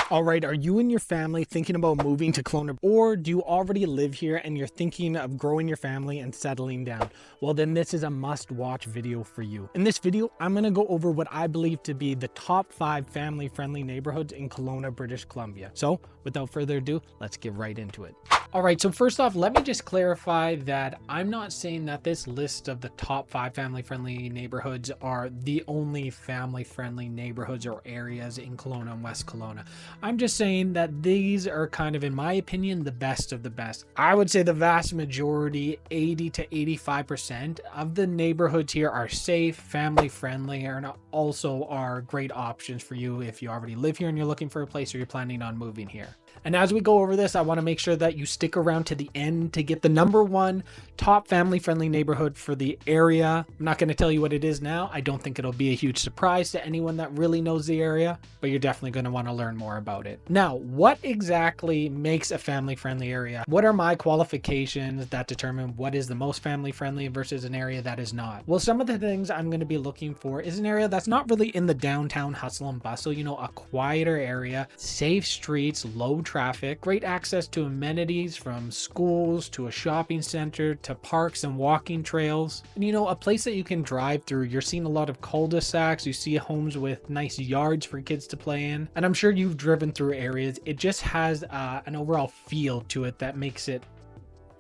All right, are you and your family thinking about moving to Kelowna, or do you already live here and you're thinking of growing your family and settling down? Well, then this is a must-watch video for you. In this video, I'm going to go over what I believe to be the top 5 family-friendly neighborhoods in Kelowna, British Columbia. So, without further ado, let's get right into it. All right, so first off, let me just clarify that I'm not saying that this list of the top 5 family-friendly neighborhoods are the only family-friendly neighborhoods or areas in Kelowna and West Kelowna. I'm just saying that these are kind of, in my opinion, the best of the best. I would say the vast majority, 80 to 85% of the neighborhoods here are safe, family-friendly, and also are great options for you if you already live here and you're looking for a place or you're planning on moving here. And as we go over this, I want to make sure that you stick around to the end to get the #1 top family-friendly neighborhood for the area. I'm not going to tell you what it is now. I don't think it'll be a huge surprise to anyone that really knows the area, but you're definitely going to want to learn more about it. Now, what exactly makes a family-friendly area? What are my qualifications that determine what is the most family-friendly versus an area that is not? Well, some of the things I'm going to be looking for is an area that's not really in the downtown hustle and bustle, a quieter area, safe streets, low traffic, great access to amenities from schools to a shopping center to parks and walking trails, and a place that you can drive through. You're seeing a lot of cul-de-sacs, you see homes with nice yards for kids to play in, and I'm sure you've driven through areas. It just has an overall feel to it that makes it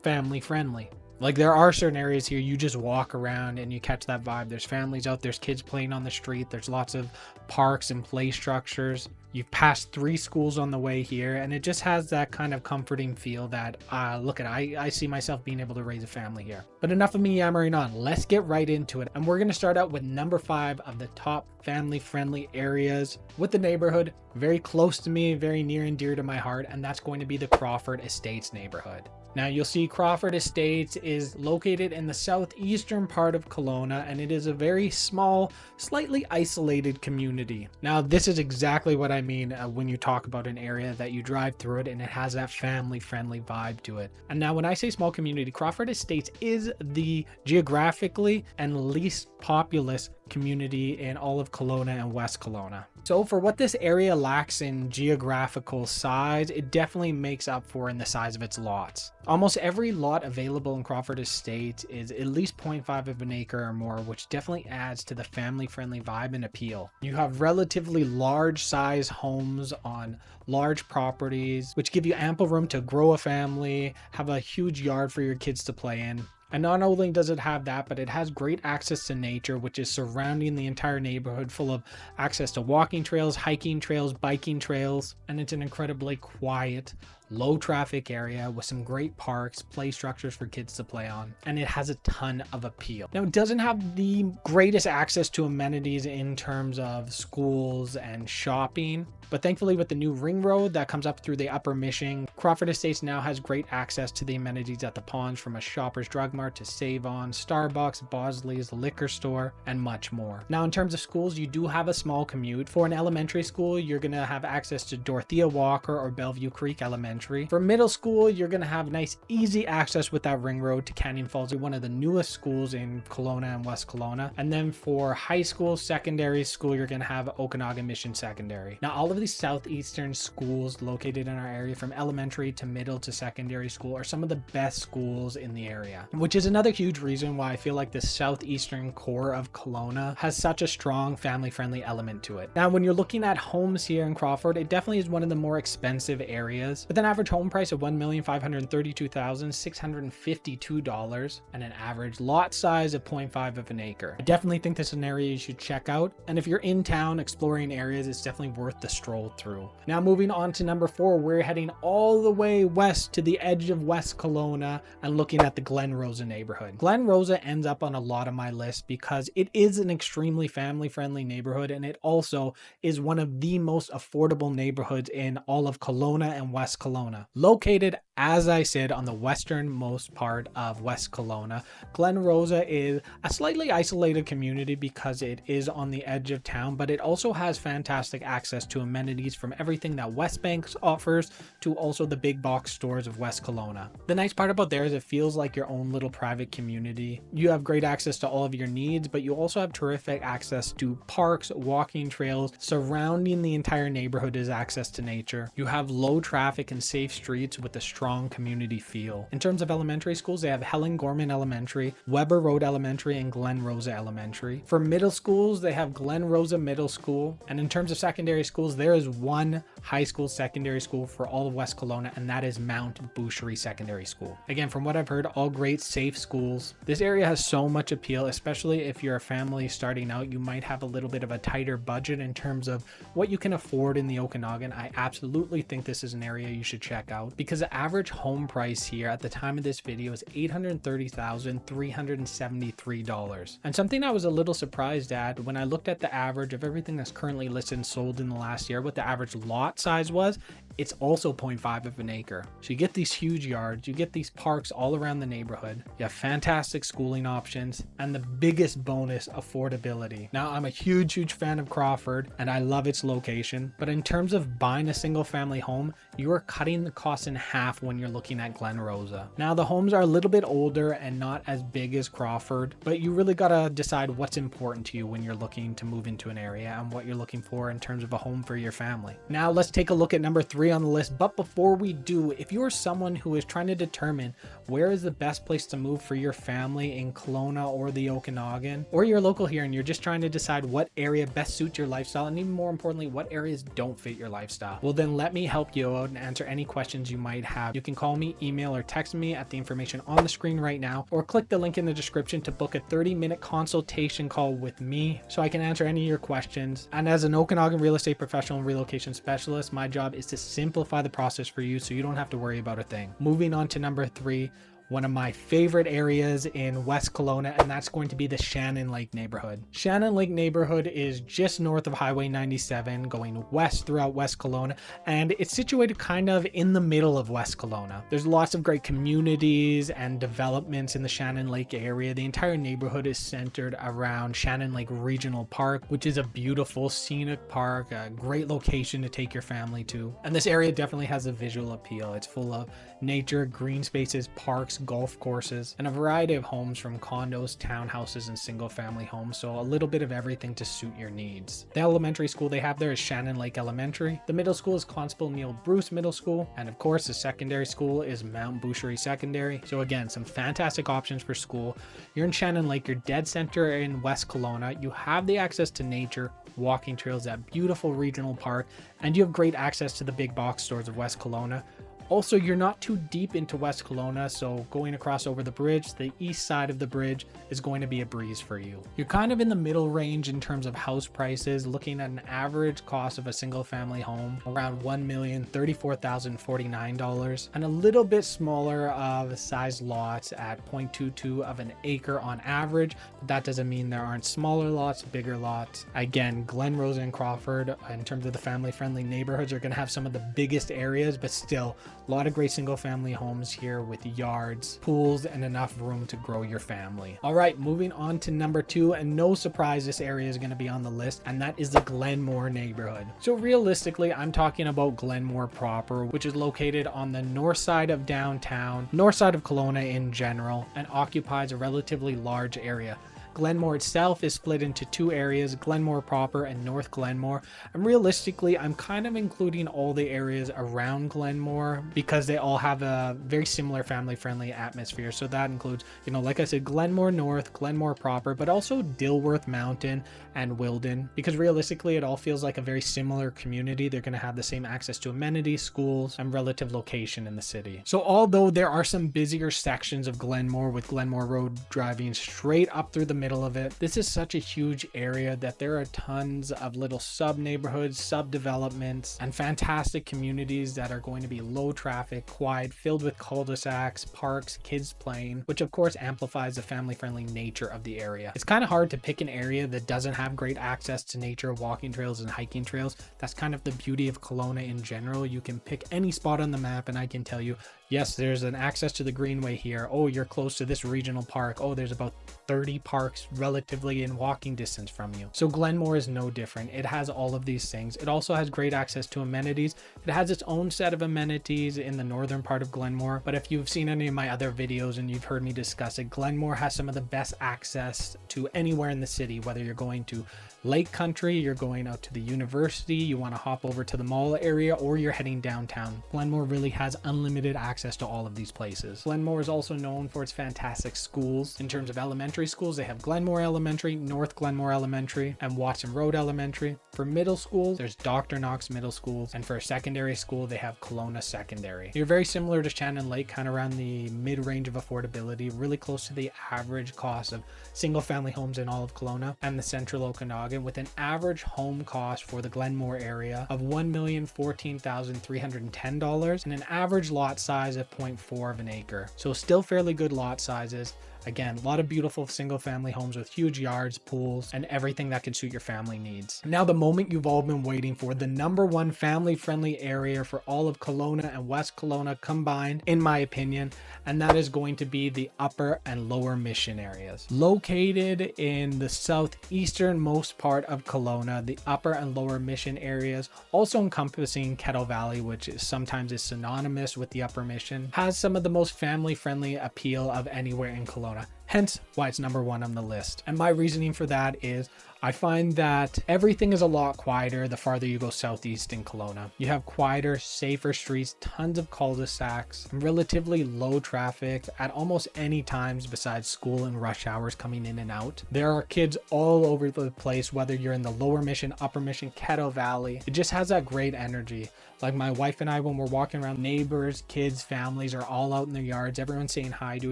family friendly. Like, there are certain areas here you just walk around and you catch that vibe. There's families out, there's kids playing on the street, there's lots of parks and play structures. You've passed 3 schools on the way here, and it just has that kind of comforting feel that, I see myself being able to raise a family here. But enough of me yammering on. Let's get right into it. And we're going to start out with number 5 of the top family-friendly areas with the neighborhood very close to me, very near and dear to my heart, and that's going to be the Crawford Estates neighborhood. Now, you'll see Crawford Estates is located in the southeastern part of Kelowna, and it is a very small, slightly isolated community. Now, this is exactly what I mean when you talk about an area that you drive through it and it has that family-friendly vibe to it. And now, when I say small community, Crawford Estates is the geographically and least populous community in all of Kelowna and West Kelowna. So for what this area lacks in geographical size, it definitely makes up for in the size of its lots. Almost every lot available in Crawford Estates is at least 0.5 of an acre or more, which definitely adds to the family-friendly vibe and appeal. You have relatively large size homes on large properties, which give you ample room to grow a family, have a huge yard for your kids to play in. And not only does it have that, but it has great access to nature, which is surrounding the entire neighborhood, full of access to walking trails, hiking trails, biking trails. And it's an incredibly quiet, low traffic area with some great parks, play structures for kids to play on, and it has a ton of appeal. Now, it doesn't have the greatest access to amenities in terms of schools and shopping, but thankfully with the new ring road that comes up through the Upper Mission, Crawford Estates now has great access to the amenities at the ponds, from a Shoppers Drug Mart to Save-On, Starbucks, Bosley's, liquor store, and much more. Now, in terms of schools, you do have a small commute. For an elementary school, you're going to have access to Dorothea Walker or Bellevue Creek Elementary. For middle school, you're going to have nice, easy access with that ring road to Canyon Falls, one of the newest schools in Kelowna and West Kelowna. And then for high school, secondary school, you're going to have Okanagan Mission Secondary. Now, all of these southeastern schools located in our area, from elementary to middle to secondary school, are some of the best schools in the area, which is another huge reason why I feel like the southeastern core of Kelowna has such a strong family-friendly element to it. Now, when you're looking at homes here in Crawford, it definitely is one of the more expensive areas, with an average home price of $1,532,652 and an average lot size of 0.5 of an acre. I definitely think this is an area you should check out, and if you're in town exploring areas, it's definitely worth the stroll through. Now, moving on to number 4, we're heading all the way west to the edge of West Kelowna and looking at the Glenrosa neighborhood. Glenrosa ends up on a lot of my lists because it is an extremely family-friendly neighborhood, and it also is one of the most affordable neighborhoods in all of Kelowna and West Kelowna. Located As I said, on the westernmost part of West Kelowna, Glenrosa is a slightly isolated community because it is on the edge of town, but it also has fantastic access to amenities from everything that West Bank offers to also the big box stores of West Kelowna. The nice part about there is it feels like your own little private community. You have great access to all of your needs, but you also have terrific access to parks, walking trails. Surrounding the entire neighborhood is access to nature. You have low traffic and safe streets with a strong community feel. In terms of elementary schools, they have Helen Gorman Elementary, Weber Road Elementary, and Glenrosa Elementary. For middle schools, they have Glenrosa Middle School. And in terms of secondary schools, there is one high school secondary school for all of West Kelowna, and that is Mount Boucherie Secondary School. Again, from what I've heard, all great, safe schools. This area has so much appeal, especially if you're a family starting out. You might have a little bit of a tighter budget in terms of what you can afford in the Okanagan. I absolutely think this is an area you should check out because the average home price here at the time of this video is $830,373. And something I was a little surprised at when I looked at the average of everything that's currently listed and sold in the last year, what the average lot size was, it's also 0.5 of an acre. So you get these huge yards, you get these parks all around the neighborhood, you have fantastic schooling options, and the biggest bonus, affordability. Now, I'm a huge fan of Crawford and I love its location, but in terms of buying a single family home, you are cutting the cost in half when you're looking at Glenrosa. Now, the homes are a little bit older and not as big as Crawford, but you really gotta decide what's important to you when you're looking to move into an area and what you're looking for in terms of a home for your family. Now, let's take a look at number 3 on the list. But before we do, if you are someone who is trying to determine where is the best place to move for your family in Kelowna or the Okanagan, or you're local here and you're just trying to decide what area best suits your lifestyle, and even more importantly, what areas don't fit your lifestyle, well, then let me help you out and answer any questions you might have. You can call me, email, or text me at the information on the screen right now, or click the link in the description to book a 30-minute consultation call with me so I can answer any of your questions. And as an Okanagan real estate professional and relocation specialist, my job is to simplify the process for you so you don't have to worry about a thing. Moving on to number 3, one of my favorite areas in West Kelowna, and that's going to be the Shannon Lake neighborhood. Shannon Lake neighborhood is just north of Highway 97 going west throughout West Kelowna, and it's situated kind of in the middle of West Kelowna. There's lots of great communities and developments in the Shannon Lake area. The entire neighborhood is centered around Shannon Lake Regional Park, which is a beautiful scenic park, a great location to take your family to. And this area definitely has a visual appeal. It's full of nature, green spaces, parks, golf courses, and a variety of homes from condos, townhouses, and single family homes. So a little bit of everything to suit your needs. The elementary school they have there is Shannon Lake Elementary. The middle school is Constable Neil Bruce Middle School. And of course, the secondary school is Mount Boucherie Secondary. So again, some fantastic options for school. You're in Shannon Lake, you're dead center in West Kelowna. You have the access to nature, walking trails, that beautiful regional park, and you have great access to the big box stores of West Kelowna. Also, you're not too deep into West Kelowna, so going across over the bridge, the east side of the bridge is going to be a breeze for you. You're kind of in the middle range in terms of house prices, looking at an average cost of a single family home around $1,034,049, and a little bit smaller of size lots at 0.22 of an acre on average, but that doesn't mean there aren't smaller lots, bigger lots. Again, Glenrosa and Crawford, in terms of the family-friendly neighborhoods, are going to have some of the biggest areas, but still, a lot of great single family homes here with yards, pools, and enough room to grow your family. All right, moving on to number 2, and no surprise this area is going to be on the list, and that is the Glenmore neighborhood. So realistically, I'm talking about Glenmore proper, which is located on the north side of downtown, north side of Kelowna in general, and occupies a relatively large area. Glenmore itself is split into 2 areas, Glenmore proper and North Glenmore. And realistically, I'm kind of including all the areas around Glenmore because they all have a very similar family-friendly atmosphere. So that includes, you know, like I said, Glenmore North, Glenmore proper, but also Dilworth Mountain and Wilden, because realistically, it all feels like a very similar community. They're going to have the same access to amenities, schools, and relative location in the city. So although there are some busier sections of Glenmore with Glenmore Road driving straight up through the middle middle of it. This is such a huge area that there are tons of little sub neighborhoods, sub developments, and fantastic communities that are going to be low traffic, quiet, filled with cul-de-sacs, parks, kids playing, which of course amplifies the family-friendly nature of the area. It's kind of hard to pick an area that doesn't have great access to nature, walking trails, and hiking trails. That's kind of the beauty of Kelowna in general. You can pick any spot on the map and I can tell you, yes, there's an access to the Greenway here. Oh, you're close to this regional park. Oh, there's about 30 parks relatively in walking distance from you. So Glenmore is no different. It has all of these things. It also has great access to amenities. It has its own set of amenities in the northern part of Glenmore. But if you've seen any of my other videos and you've heard me discuss it, Glenmore has some of the best access to anywhere in the city, whether you're going to Lake Country, you're going out to the university, you want to hop over to the mall area, or you're heading downtown. Glenmore really has unlimited access to all of these places. Glenmore is also known for its fantastic schools. In terms of elementary schools, they have Glenmore Elementary, North Glenmore Elementary, and Watson Road Elementary. For middle schools, there's Dr. Knox Middle Schools, and for secondary school, they have Kelowna Secondary. You're very similar to Shannon Lake, kind of around the mid-range of affordability, really close to the average cost of single-family homes in all of Kelowna and the central Okanagan, with an average home cost for the Glenmore area of $1,014,310 and an average lot size of 0.4 of an acre. So still fairly good lot sizes. Again, a lot of beautiful single family homes with huge yards, pools, and everything that can suit your family needs. Now, the moment you've all been waiting for, the #1 family friendly area for all of Kelowna and West Kelowna combined, in my opinion, and that is going to be the Upper and Lower Mission areas. Located in the southeasternmost part of Kelowna, the Upper and Lower Mission areas, also encompassing Kettle Valley, which is sometimes is synonymous with the Upper Mission, has some of the most family friendly appeal of anywhere in Kelowna. Hence why it's #1 on the list. And my reasoning for that is I find that everything is a lot quieter the farther you go southeast in Kelowna. You have quieter, safer streets, tons of cul-de-sacs, relatively low traffic at almost any times besides school and rush hours coming in and out. There are kids all over the place, whether you're in the Lower Mission, Upper Mission, Kettle Valley. It just has that great energy. Like my wife and I, when we're walking around, neighbors, kids, families are all out in their yards. Everyone's saying hi to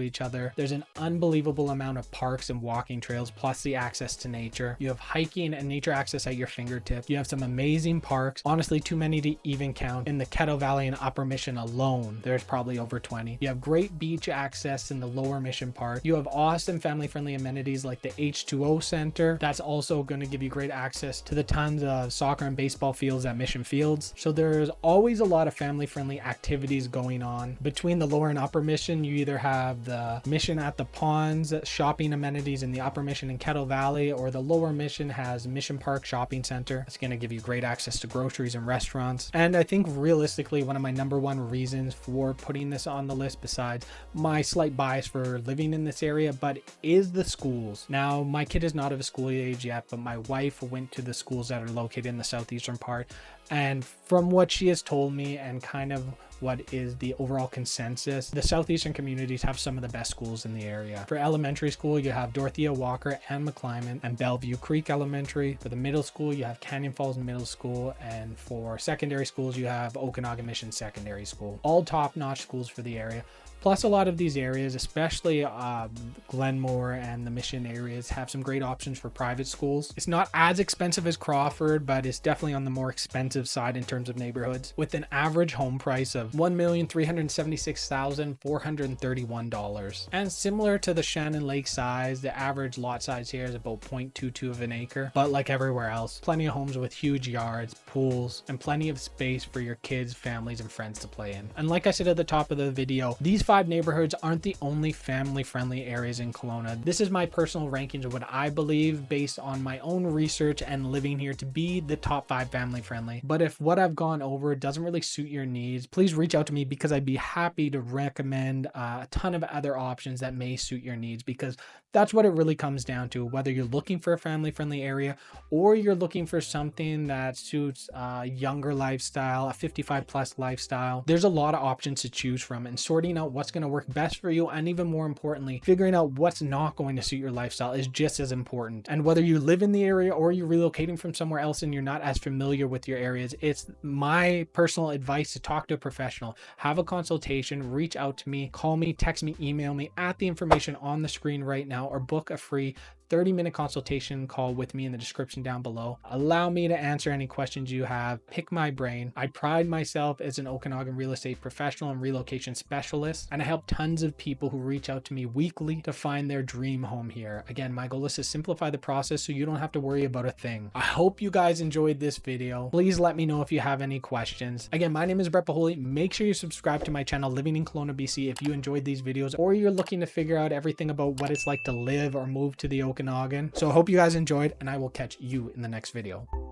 each other. There's an unbelievable amount of parks and walking trails, plus the access to nature. You have hiking and nature access at your fingertips. You have some amazing parks, honestly too many to even count. In the Kettle Valley and Upper Mission alone, there's probably over 20. You have great beach access in the Lower Mission Park. You have awesome family-friendly amenities like the H2O Center. That's also going to give you great access to the tons of soccer and baseball fields at Mission Fields. So there's always a lot of family-friendly activities going on. Between the Lower and Upper Mission, you either have the Mission at the Ponds, shopping amenities in the Upper Mission and Kettle Valley, or the Lower Mission has Mission Park Shopping Center. It's going to give you great access to groceries and restaurants. And I think realistically, one of my #1 reasons for putting this on the list, besides my slight bias for living in this area, but is the schools. Now, my kid is not of a school age yet, but my wife went to the schools that are located in the southeastern part. And from what she has told me and kind of what is the overall consensus, the southeastern communities have some of the best schools in the area. For elementary school, you have Dorothea Walker and McClyman and Bellevue Creek Elementary. For the middle school, you have Canyon Falls Middle School. And for secondary schools, you have Okanagan Mission Secondary School. All top-notch schools for the area. Plus, a lot of these areas, especially Glenmore and the Mission areas, have some great options for private schools. It's not as expensive as Crawford, but it's definitely on the more expensive side in terms of neighborhoods, with an average home price of $1,376,431. And similar to the Shannon Lake size, the average lot size here is about 0.22 of an acre. But like everywhere else, plenty of homes with huge yards, pools, and plenty of space for your kids, families, and friends to play in. And like I said at the top of the video, these 5 neighborhoods aren't the only family-friendly areas in Kelowna. This is my personal rankings of what I believe based on my own research and living here to be the top 5 family-friendly. But if what I've gone over doesn't really suit your needs, please reach out to me because I'd be happy to recommend a ton of other options that may suit your needs, because that's what it really comes down to. Whether you're looking for a family-friendly area or you're looking for something that suits a younger lifestyle, a 55+ lifestyle, there's a lot of options to choose from, and sorting out what's going to work best for you, and even more importantly, figuring out what's not going to suit your lifestyle is just as important. And whether you live in the area or you're relocating from somewhere else and you're not as familiar with your areas, it's my personal advice to talk to a professional, have a consultation, reach out to me, call me, text me, email me at the information on the screen right now, or book a free 30-minute consultation call with me in the description down below. Allow me to answer any questions you have, pick my brain. I pride myself as an Okanagan real estate professional and relocation specialist, and I help tons of people who reach out to me weekly to find their dream home here. Again, my goal is to simplify the process so you don't have to worry about a thing. I hope you guys enjoyed this video. Please let me know if you have any questions. Again, my name is Boholij. Make sure you subscribe to my channel, Living in Kelowna BC, if you enjoyed these videos or you're looking to figure out everything about what it's like to live or move to the Okanagan. So I hope you guys enjoyed, and I will catch you in the next video.